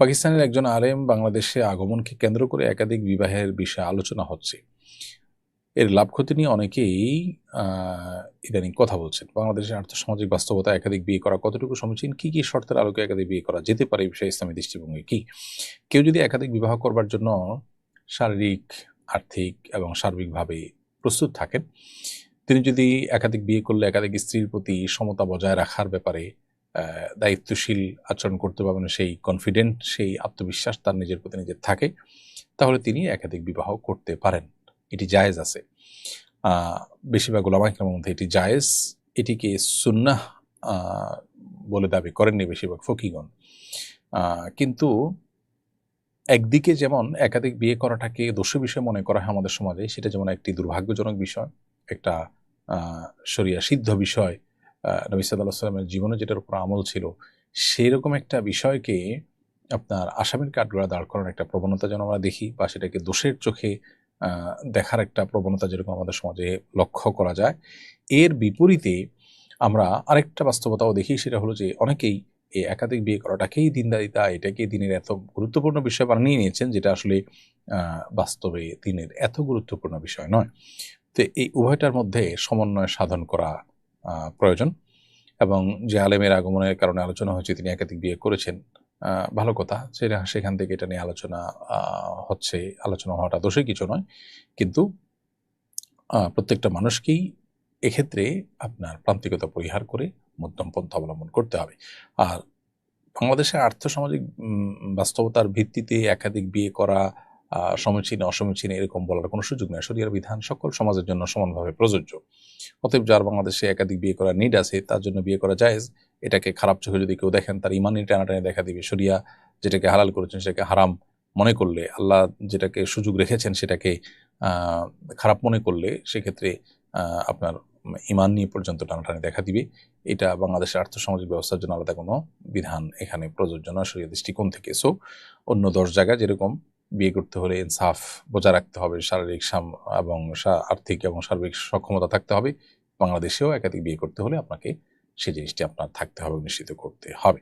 পাকিস্তানের একজন আলেম বাংলাদেশে আগমনকে কেন্দ্র করে একাধিক বিবাহের বিষয়ে আলোচনা হচ্ছে। এর লাভ ক্ষতি নিয়ে অনেকেই ইদানিং কথা বলছেন। বাংলাদেশের আর্থসামাজিক বাস্তবতা একাধিক বিয়ে করা কতটুকু সমীচীন? কি, কি শর্তের আলোকে একাধিক বিয়ে করা যেতে পারে? এই বিষয়ে ইসলামী দৃষ্টিভঙ্গি কি? কেউ যদি একাধিক বিবাহ করবার জন্য শারীরিক, আর্থিক এবং সার্বিকভাবে প্রস্তুত থাকেন, তিনি যদি একাধিক বিয়ে করলে একাধিক স্ত্রীর প্রতি সমতা বজায় রাখার ব্যাপারে দায়িত্বশীল আচরণ করতে পারবেন, সেই কনফিডেন্ট, সেই আত্মবিশ্বাস তার নিজের প্রতি নিজের থাকে, তাহলে তিনি একাধিক বিবাহ করতে পারেন। এটি জায়েজ আছে। বেশিরভাগ উলামা ইকরামের মধ্যে এটি জায়েজ, এটিকে সুন্নাহ বলে দাবি করেননি বেশিরভাগ ফকিহগণ। কিন্তু একদিকে যেমন একাধিক বিয়ে করাটাকে দোষী বিষয় মনে করা হয় আমাদের সমাজে, সেটা যেমন একটি দুর্ভাগ্যজনক বিষয়, একটা শরিয়া সিদ্ধ বিষয়, নবী সাল্লাল্লাহু আলাইহি ওয়াসাল্লামের জীবনে যেটার উপর আমল ছিল, সেরকম একটা বিষয়কে আপনার আসামির কাঠগড়ায় দাঁড় করানোর একটা প্রবণতা যেন আমরা দেখি, বা সেটাকে দোষের চোখে দেখার একটা প্রবণতা যেরকম আমাদের সমাজে লক্ষ্য করা যায়। এর বিপরীতে আমরা আরেকটা বাস্তবতাও দেখি, সেটা হলো যে অনেকেই এই একাধিক বিয়ে করাটাকেই দিনদারিতা, এটাকেই দিনের এত গুরুত্বপূর্ণ বিষয় বানিয়ে নিয়েছেন, যেটা আসলে বাস্তবে দিনের এত গুরুত্বপূর্ণ বিষয় নয়। তো এই উভয়টার মধ্যে সমন্বয় সাধন করা প্রয়োজন। এবং যে আলেমের আগমনের কারণে আলোচনা হয়েছে, তিনি একাধিক বিয়ে করেছেন, ভালো কথা। সেখান থেকে এটা নিয়ে আলোচনা হচ্ছে। আলোচনা হওয়াটা দোষের কিছু নয়, কিন্তু প্রত্যেকটা মানুষকেই এক্ষেত্রে আপনার প্রান্তিকতা পরিহার করে মধ্যম পন্থা অবলম্বন করতে হবে। আর বাংলাদেশের আর্থসামাজিক বাস্তবতার ভিত্তিতে একাধিক বিয়ে করা সমীচীন অসমীচীন এরকম বলার কোনো সুযোগ নেই। শরিয়ার বিধান সকল সমাজের জন্য সমানভাবে প্রযোজ্য। অতএব যার বাংলাদেশে একাধিক বিয়ে করার নিড আছে, তার জন্য বিয়ে করা জায়েজ। এটাকে খারাপ চোখে যদি কেউ দেখেন, তার ইমানি টানাটানি দেখা দিবে। শরিয়া যেটাকে হালাল করেছেন সেটাকে হারাম মনে করলে, আল্লাহ যেটাকে সুযোগ রেখেছেন সেটাকে খারাপ মনে করলে, সেক্ষেত্রে আপনার ইমান নিয়ে পর্যন্ত টানাটানি দেখা দিবে। এটা বাংলাদেশের আর্থসামাজিক ব্যবস্থার জন্য আলাদা কোনো বিধান এখানে প্রযোজ্য নয় শরিয়া দৃষ্টিকোণ থেকে। সো অন্য 10 জায়গায় যেরকম বিয়ে করতে হলে ইনসাফ বজায় রাখতে হবে, শারীরিক এবং আর্থিক এবং সার্বিক সক্ষমতা থাকতে হবে, বাংলাদেশেও একাধিক বিয়ে করতে হলে আপনাকে সেই জিনিসটি আপনার থাকতে হবে, নিশ্চিত করতে হবে।